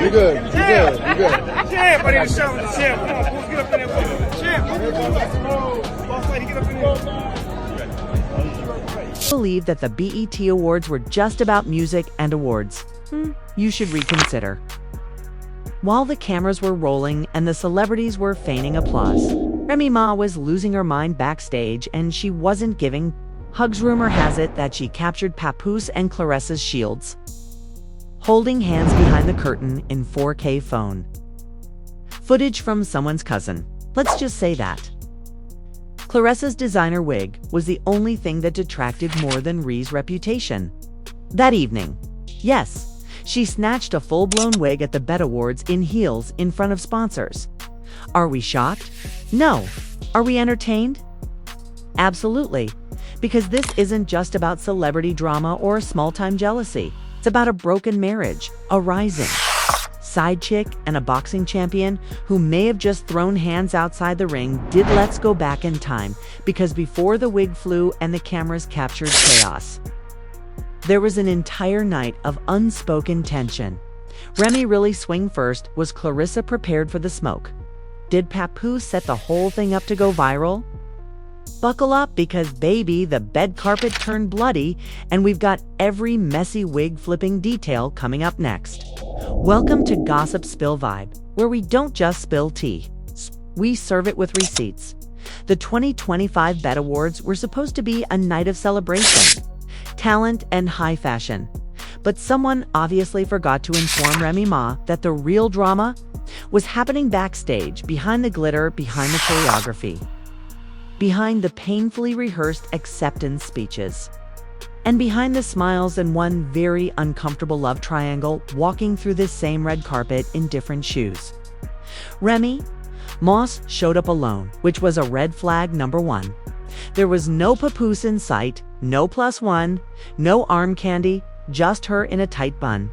You good. You good. You good. Champ, I need a shot with the champ. Come on, Boots, get up in there with me. Champ, boss lady, get up in there. Believe that the BET Awards were just about music and awards. You should reconsider. While the cameras were rolling and the celebrities were feigning applause, Remy Ma was losing her mind backstage and she wasn't giving hugs. Rumor has it that she captured Papoose and Claressa Shields holding hands behind the curtain in 4K phone footage from someone's cousin. Let's just say that. Claressa's designer wig was the only thing that detracted more than Rhee's reputation. That evening, yes, she snatched a full-blown wig at the BET Awards in heels in front of sponsors. Are we shocked? No. Are we entertained? Absolutely. Because this isn't just about celebrity drama or small-time jealousy. It's about a broken marriage, a rising side chick, and a boxing champion who may have just thrown hands outside the ring. Let's go back in time, because before the wig flew and the cameras captured chaos, there was an entire night of unspoken tension. Remy really swing first? Was Claressa prepared for the smoke? Did Papoose set the whole thing up to go viral? Buckle up, because baby, the bed carpet turned bloody, and we've got every messy wig flipping detail coming up next. Welcome to Gossip Spill Vibe, where we don't just spill tea, we serve it with receipts. The 2025 BET Awards were supposed to be a night of celebration, talent, and high fashion. But someone obviously forgot to inform Remy Ma that the real drama was happening backstage, behind the glitter, behind the choreography, behind the painfully rehearsed acceptance speeches, and behind the smiles and one very uncomfortable love triangle walking through this same red carpet in different shoes. Remy Ma showed up alone, which was a red flag number one. There was no Papoose in sight, no +1, no arm candy, just her in a tight bun,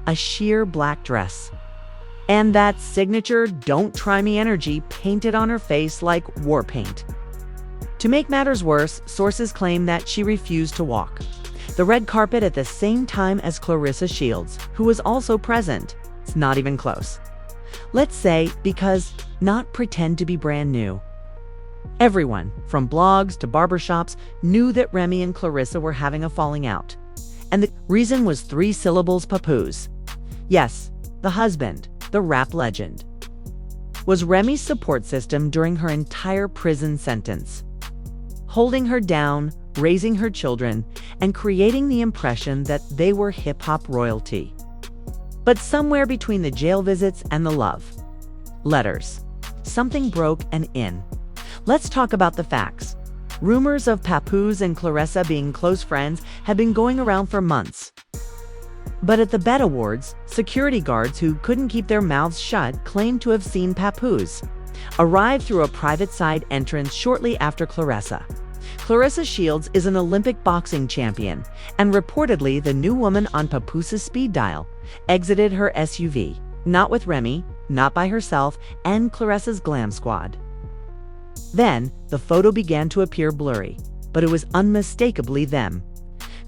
a sheer black dress, and that signature "don't try me" energy painted on her face like war paint. To make matters worse, sources claim that she refused to walk the red carpet at the same time as Claressa Shields, who was also present. It's not even close. Let's say because not pretend to be brand new. Everyone, from blogs to barbershops, knew that Remy and Claressa were having a falling out. And the reason was 3 syllables: Papoose. Yes, the husband, the rap legend, was Remy's support system during her entire prison sentence, holding her down, raising her children, and creating the impression that they were hip-hop royalty. But somewhere between the jail visits and the love letters, something broke and in. Let's talk about the facts. Rumors of Papoose and Claressa being close friends had been going around for months. But at the BET Awards, security guards who couldn't keep their mouths shut claimed to have seen Papoose arrive through a private side entrance shortly after Claressa. Claressa Shields is an Olympic boxing champion, and reportedly the new woman on Papoose's speed dial exited her SUV, not with Remy, not by herself, and Claressa's glam squad. Then, the photo began to appear blurry, but it was unmistakably them.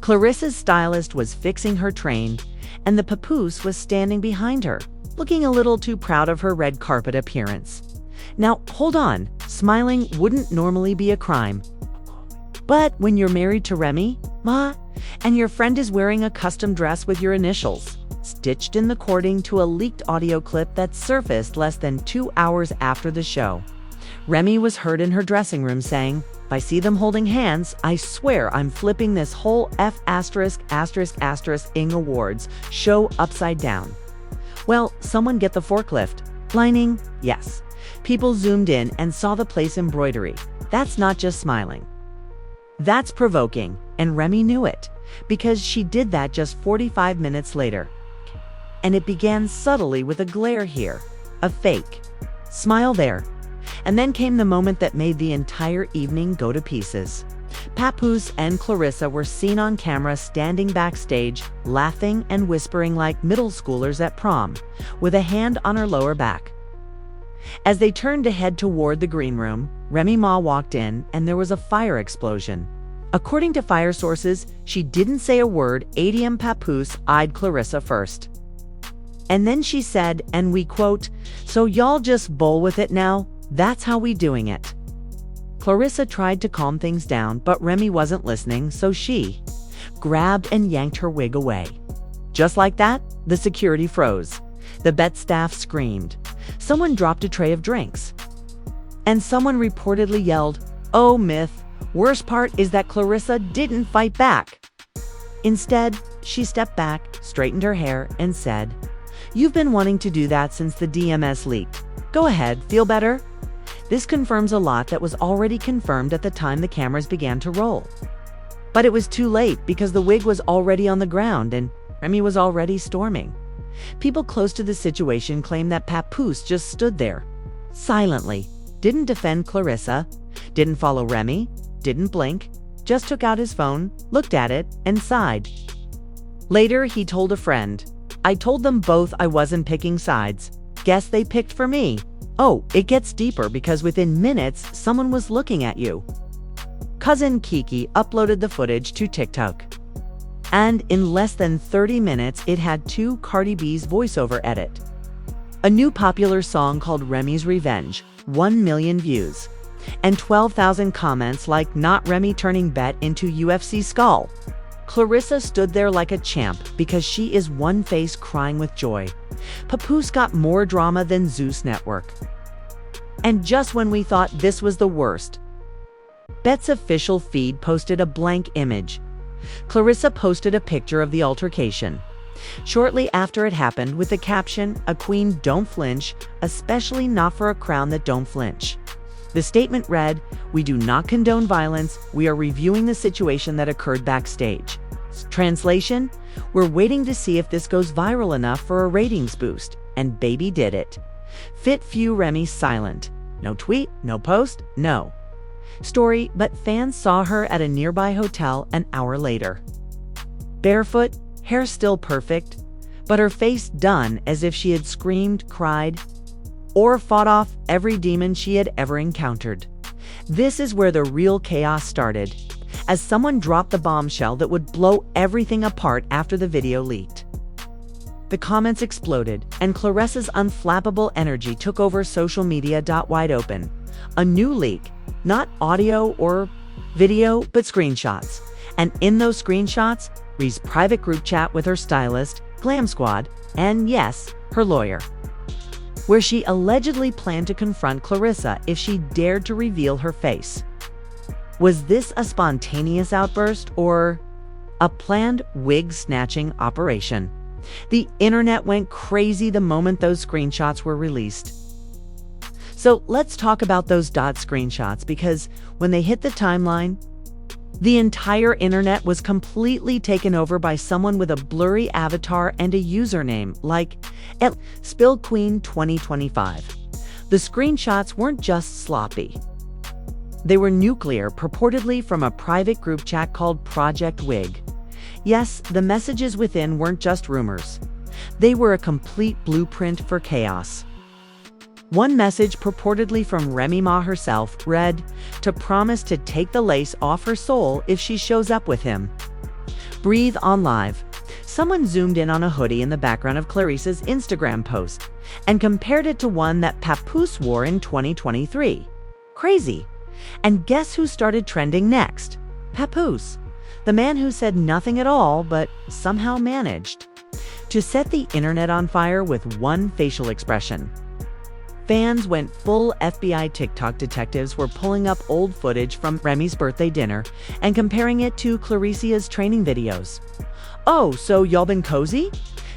Claressa's stylist was fixing her train, and the Papoose was standing behind her, looking a little too proud of her red carpet appearance. Now, hold on, smiling wouldn't normally be a crime. But when you're married to Remy Ma, and your friend is wearing a custom dress with your initials stitched in, according to a leaked audio clip that surfaced less than 2 hours after the show, Remy was heard in her dressing room saying, "If I see them holding hands, I swear I'm flipping this whole ******ing awards show upside down." Well, someone get the forklift. Lining? Yes. People zoomed in and saw the place embroidery. That's not just smiling. That's provoking, and Remy knew it, because she did that just 45 minutes later. And it began subtly with a glare here, a fake smile there. And then came the moment that made the entire evening go to pieces. Papoose and Claressa were seen on camera standing backstage, laughing and whispering like middle schoolers at prom, with a hand on her lower back. As they turned to head toward the green room, Remy Ma walked in and there was a fire explosion. According to fire sources, she didn't say a word. ADM Papoose eyed Claressa first. And then she said, and we quote, "So y'all just bowl with it now? That's how we doing it." Claressa tried to calm things down, but Remy wasn't listening, so she grabbed and yanked her wig away. Just like that, the security froze. The Bet staff screamed. Someone dropped a tray of drinks. And someone reportedly yelled, "Oh, myth. Worst part is that Claressa didn't fight back." Instead, she stepped back, straightened her hair, and said, "You've been wanting to do that since the DMS leaked. Go ahead, feel better?" This confirms a lot that was already confirmed at the time the cameras began to roll. But it was too late because the wig was already on the ground and Remy was already storming. People close to the situation claim that Papoose just stood there, silently, didn't defend Claressa, didn't follow Remy, didn't blink, just took out his phone, looked at it, and sighed. Later, he told a friend, "I told them both I wasn't picking sides. Guess they picked for me." Oh, it gets deeper because within minutes, someone was looking at you. Cousin Kiki uploaded the footage to TikTok. And in less than 30 minutes, it had 2 Cardi B's voiceover edit. A new popular song called Remy's Revenge, 1 million views. And 12,000 comments like "Not Remy turning Bet into UFC skull." Claressa stood there like a champ because she is one face crying with joy. Papoose got more drama than Zeus Network. And just when we thought this was the worst, Bet's official feed posted a blank image. Claressa posted a picture of the altercation. Shortly after it happened with the caption, "A queen don't flinch, especially not for a crown that don't flinch." The statement read, "We do not condone violence. We are reviewing the situation that occurred backstage." Translation, "We're waiting to see if this goes viral enough for a ratings boost." And baby did it. Fit few Remy silent. No tweet, no post, no story, but fans saw her at a nearby hotel an hour later. Barefoot, hair still perfect, but her face done as if she had screamed, cried, or fought off every demon she had ever encountered. This is where the real chaos started, as someone dropped the bombshell that would blow everything apart after the video leaked. The comments exploded, and Claressa's unflappable energy took over social media wide open. A new leak, not audio or video, but screenshots. And in those screenshots, Ree's private group chat with her stylist, Glam Squad, and yes, her lawyer, where she allegedly planned to confront Claressa if she dared to reveal her face. Was this a spontaneous outburst or a planned wig-snatching operation? The internet went crazy the moment those screenshots were released. So let's talk about those screenshots because when they hit the timeline, the entire internet was completely taken over by someone with a blurry avatar and a username like @SpillQueen2025. The screenshots weren't just sloppy. They were nuclear, purportedly from a private group chat called Project Wig. Yes, the messages within weren't just rumors. They were a complete blueprint for chaos. One message, purportedly from Remy Ma herself, read, to promise to take the lace off her soul if she shows up with him. Breathe on live. Someone zoomed in on a hoodie in the background of Claressa's Instagram post and compared it to one that Papoose wore in 2023. Crazy. And guess who started trending next? Papoose, the man who said nothing at all but somehow managed to set the internet on fire with one facial expression. Fans went full FBI. TikTok detectives were pulling up old footage from Remy's birthday dinner and comparing it to Claressa's training videos. "Oh, so y'all been cozy?"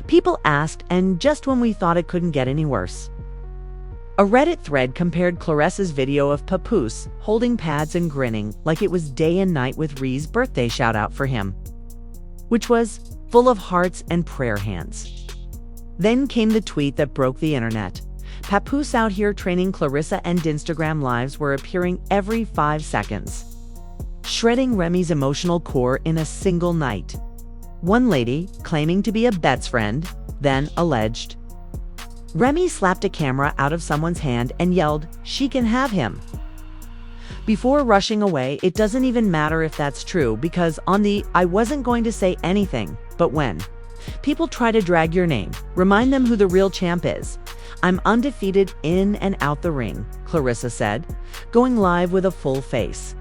people asked, and just when we thought it couldn't get any worse. A Reddit thread compared Claressa's video of Papoose holding pads and grinning like it was day and night with Ree's birthday shout-out for him, which was full of hearts and prayer hands. Then came the tweet that broke the internet. Papoose out here training Claressa, and Instagram lives were appearing every 5 seconds, shredding Remy's emotional core in a single night. One lady, claiming to be a Bet's friend, then alleged, Remy slapped a camera out of someone's hand and yelled, "She can have him." Before rushing away, it doesn't even matter if that's true because on the "I wasn't going to say anything, but when" People try to drag your name. Remind them who the real champ is. I'm undefeated in and out the ring, Claressa said, going live with a full face.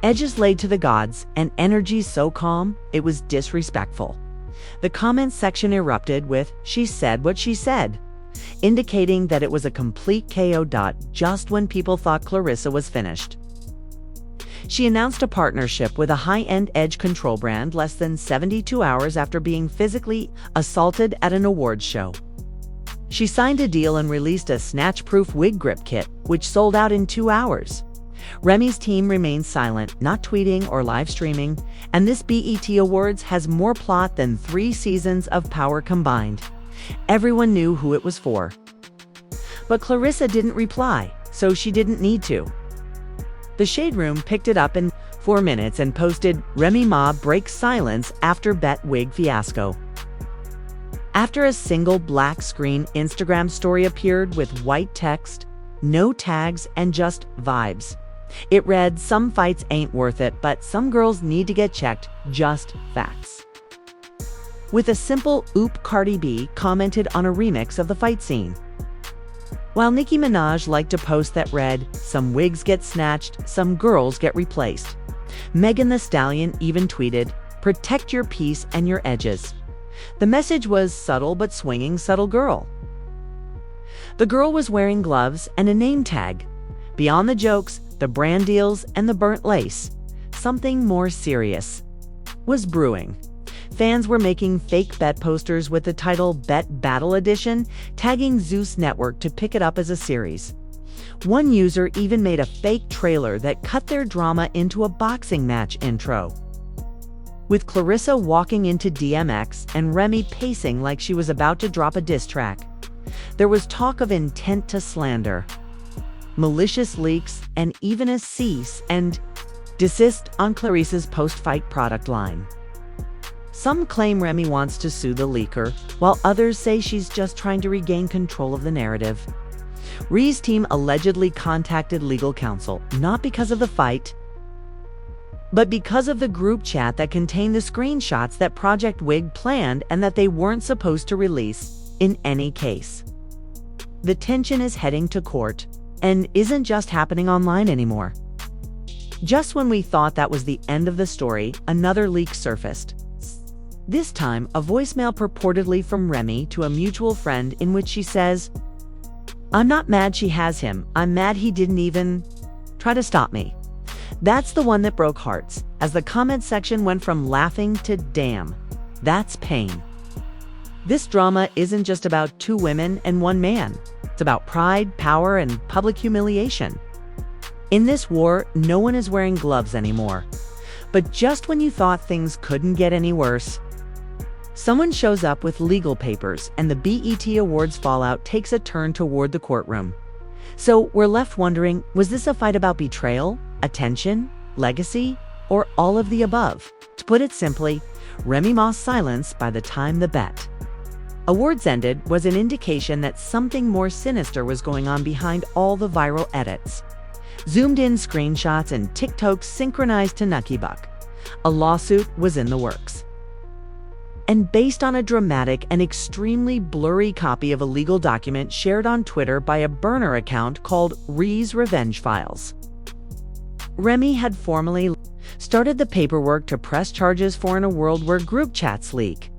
Edges laid to the gods, and energy so calm, it was disrespectful. The comments section erupted with, "She said what she said," indicating that it was a complete KO. Just when people thought Claressa was finished. She announced a partnership with a high-end edge control brand less than 72 hours after being physically assaulted at an awards show. She signed a deal and released a snatch-proof wig grip kit, which sold out in 2 hours. Remy's team remains silent, not tweeting or live streaming, and this BET Awards has more plot than 3 seasons of Power combined. Everyone knew who it was for. But Claressa didn't reply, so she didn't need to. The Shade Room picked it up in 4 minutes and posted, "Remy Ma breaks silence after Bet wig fiasco." After a single black screen Instagram story appeared with white text, no tags, and just vibes. It read, "Some fights ain't worth it, but some girls need to get checked, just facts." With a simple "Oop," Cardi B commented on a remix of the fight scene. While Nicki Minaj liked to post that read, "Some wigs get snatched, some girls get replaced." Megan Thee Stallion even tweeted, "Protect your peace and your edges." The message was subtle but swinging, "Subtle girl." The girl was wearing gloves and a name tag. Beyond the jokes, the brand deals, and the burnt lace, something more serious was brewing. Fans were making fake bet posters with the title Bet Battle Edition, tagging Zeus Network to pick it up as a series. One user even made a fake trailer that cut their drama into a boxing match intro. With Claressa walking into DMX and Remy pacing like she was about to drop a diss track, there was talk of intent to slander, malicious leaks, and even a cease and desist on Claressa's post-fight product line. Some claim Remy wants to sue the leaker, while others say she's just trying to regain control of the narrative. Rhee's team allegedly contacted legal counsel, not because of the fight, but because of the group chat that contained the screenshots that Project Wig planned and that they weren't supposed to release in any case. The tension is heading to court and isn't just happening online anymore. Just when we thought that was the end of the story, another leak surfaced. This time, a voicemail purportedly from Remy to a mutual friend in which she says, "I'm not mad she has him, I'm mad he didn't even try to stop me." That's the one that broke hearts, as the comment section went from laughing to "damn, that's pain." This drama isn't just about 2 women and 1 man. It's about pride, power, and public humiliation. In this war, no one is wearing gloves anymore. But just when you thought things couldn't get any worse, someone shows up with legal papers, and the BET Awards fallout takes a turn toward the courtroom. So we're left wondering, was this a fight about betrayal, attention, legacy, or all of the above? To put it simply, Remy Ma's silence by the time the bet awards ended was an indication that something more sinister was going on behind all the viral edits, zoomed-in screenshots, and TikToks synchronized to Nucky Buck. A lawsuit was in the works. And based on a dramatic and extremely blurry copy of a legal document shared on Twitter by a burner account called Rhee's Revenge Files. Remy had formally started the paperwork to press charges for in a world where group chats leak.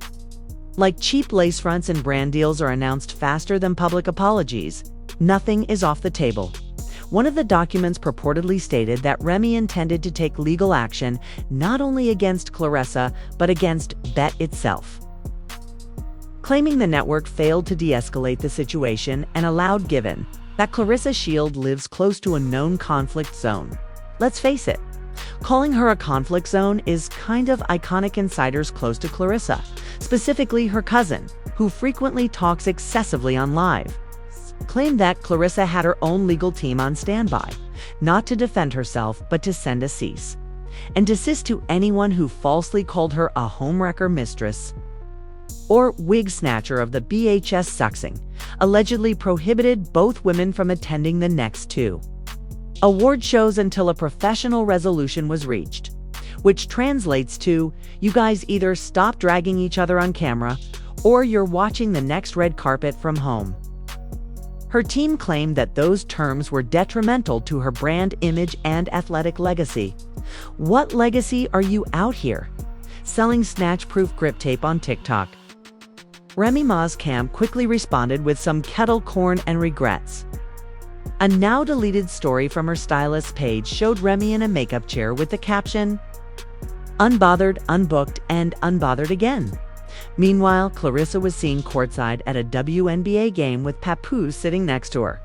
Like cheap lace fronts and brand deals are announced faster than public apologies, nothing is off the table. One of the documents purportedly stated that Remy intended to take legal action not only against Claressa, but against Bet itself, claiming the network failed to de-escalate the situation and allowed, given that Claressa Shields lives close to a known conflict zone. Let's face it, calling her a conflict zone is kind of iconic. Insiders close to Claressa, specifically her cousin, who frequently talks excessively on live, claimed that Claressa had her own legal team on standby, not to defend herself, but to send a cease and desist to anyone who falsely called her a homewrecker mistress or wig snatcher of the BHS suxing, allegedly prohibited both women from attending the next 2 award shows until a professional resolution was reached, which translates to, you guys either stop dragging each other on camera or you're watching the next red carpet from home. Her team claimed that those terms were detrimental to her brand image and athletic legacy. What legacy are you out here? Selling snatch-proof grip tape on TikTok. Remy Ma's camp quickly responded with some kettle corn and regrets. A now-deleted story from her stylist's page showed Remy in a makeup chair with the caption, "Unbothered, unbooked, and unbothered again." Meanwhile, Claressa was seen courtside at a WNBA game with Papoose sitting next to her.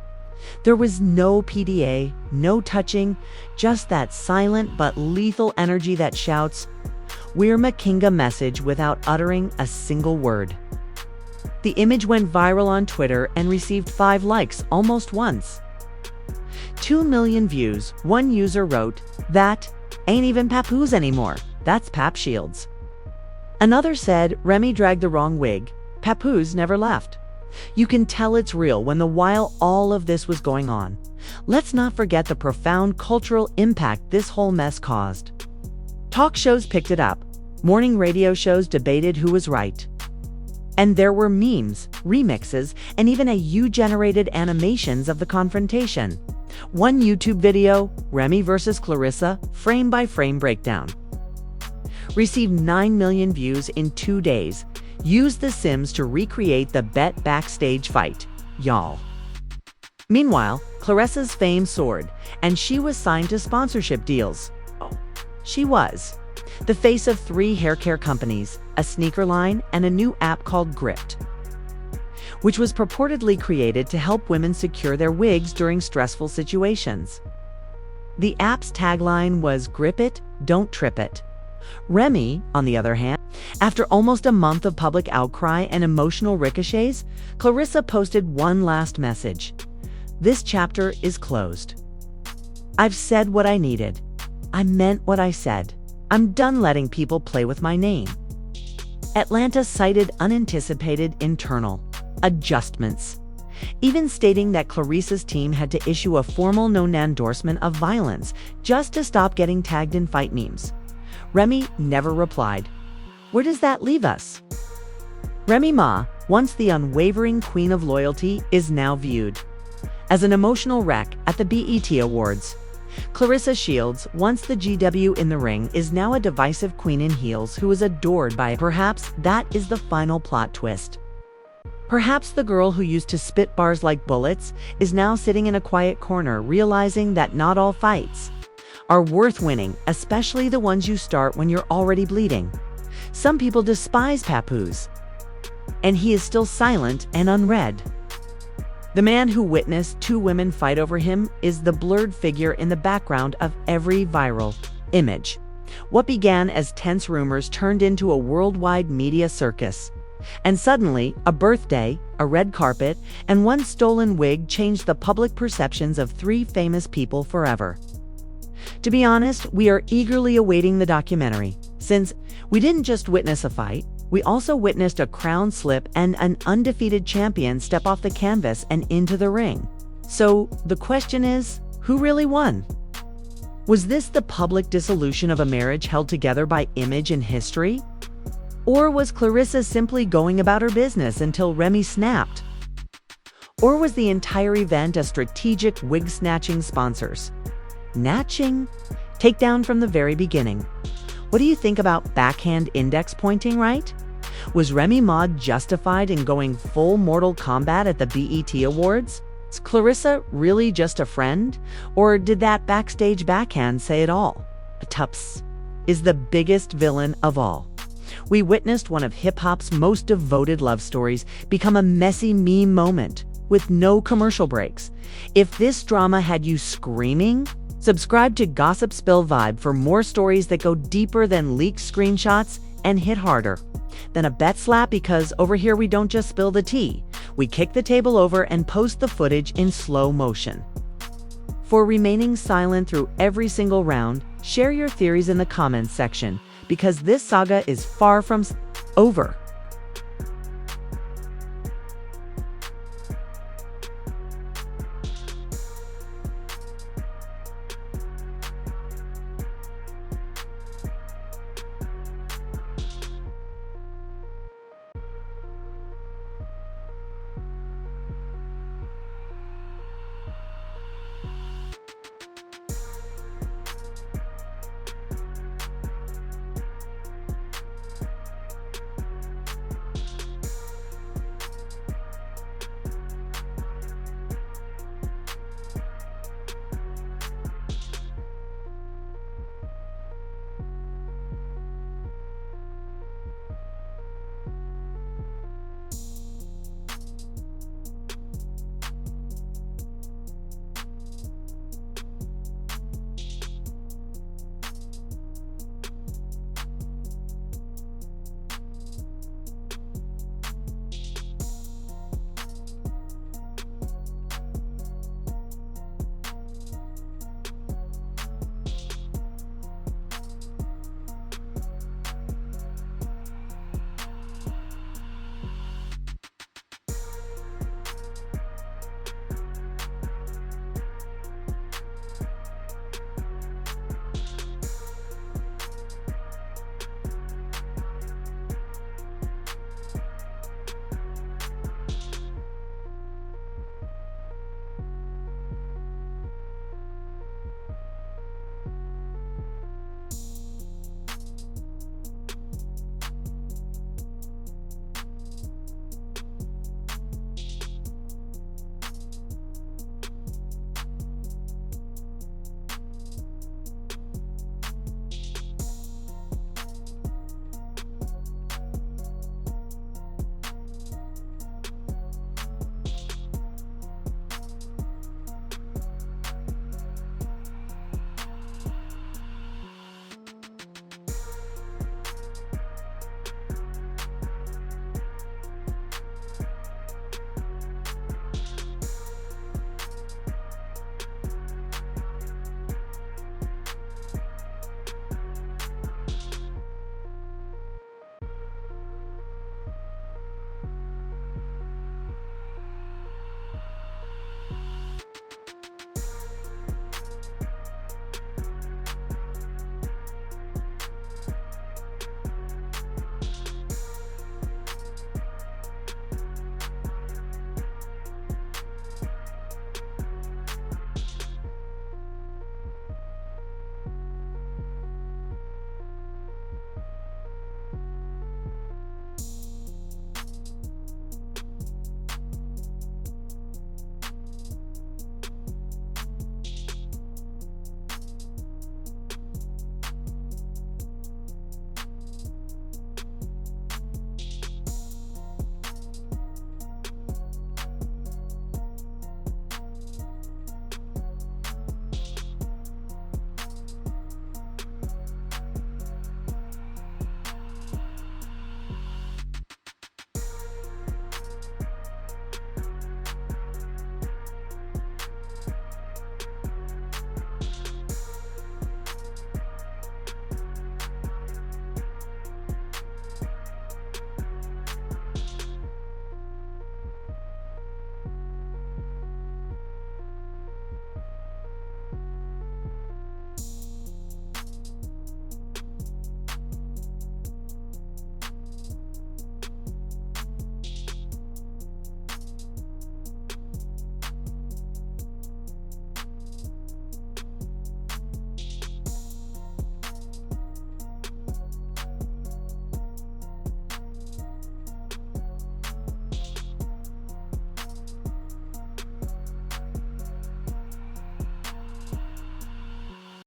There was no PDA, no touching, just that silent but lethal energy that shouts, "We're Makinga" message without uttering a single word. The image went viral on Twitter and received 5 likes almost once. 2 million views. One user wrote, "That ain't even Papoose anymore. That's Pap Shields." Another said, "Remy dragged the wrong wig. Papoose never left." You can tell it's real while all of this was going on. Let's not forget the profound cultural impact this whole mess caused. Talk shows picked it up. Morning radio shows debated who was right. And there were memes, remixes, and even AI-generated animations of the confrontation. One YouTube video, Remy versus Claressa, frame-by-frame breakdown, received 9 million views in 2 days. Used The Sims to recreate the Bet backstage fight, y'all. Meanwhile, Claressa's fame soared, and she was signed to sponsorship deals. She was the face of 3 hair care companies, a sneaker line, and a new app called Gripped, which was purportedly created to help women secure their wigs during stressful situations. The app's tagline was "Grip it, don't trip it." Remy, on the other hand, after almost a month of public outcry and emotional ricochets, Claressa posted one last message. "This chapter is closed. I've said what I needed. I meant what I said. I'm done letting people play with my name." Atlanta cited unanticipated internal adjustments, even stating that Claressa's team had to issue a formal non-endorsement of violence just to stop getting tagged in fight memes. Remy never replied. Where does that leave us? Remy Ma, once the unwavering queen of loyalty, is now viewed as an emotional wreck at the BET Awards. Claressa Shields, once the GW in the ring, is now a divisive queen in heels who is adored by. Perhaps that is the final plot twist. Perhaps the girl who used to spit bars like bullets is now sitting in a quiet corner realizing that not all fights are worth winning, especially the ones you start when you're already bleeding. Some people despise Papoose, and he is still silent and unread. The man who witnessed 2 women fight over him is the blurred figure in the background of every viral image. What began as tense rumors turned into a worldwide media circus. And suddenly, a birthday, a red carpet, and one stolen wig changed the public perceptions of 3 famous people forever. To be honest, we are eagerly awaiting the documentary, since we didn't just witness a fight, we also witnessed a crown slip and an undefeated champion step off the canvas and into the ring. So the question is, who really won? Was this the public dissolution of a marriage held together by image and history? Or was Claressa simply going about her business until Remy snapped? Or was the entire event a strategic wig-snatching sponsors? Natching? Takedown from the very beginning. What do you think about backhand index pointing, right? Was Remy Ma justified in going full Mortal Kombat at the BET Awards? Is Claressa really just a friend? Or did that backstage backhand say it all? Tups is the biggest villain of all. We witnessed one of hip-hop's most devoted love stories become a messy meme moment with no commercial breaks. If this drama had you screaming, subscribe to Gossip Spill Vibe for more stories that go deeper than leaked screenshots and hit harder than a bet slap, because over here we don't just spill the tea. We kick the table over and post the footage in slow motion. For remaining silent through every single round, share your theories in the comments section, because this saga is far from over.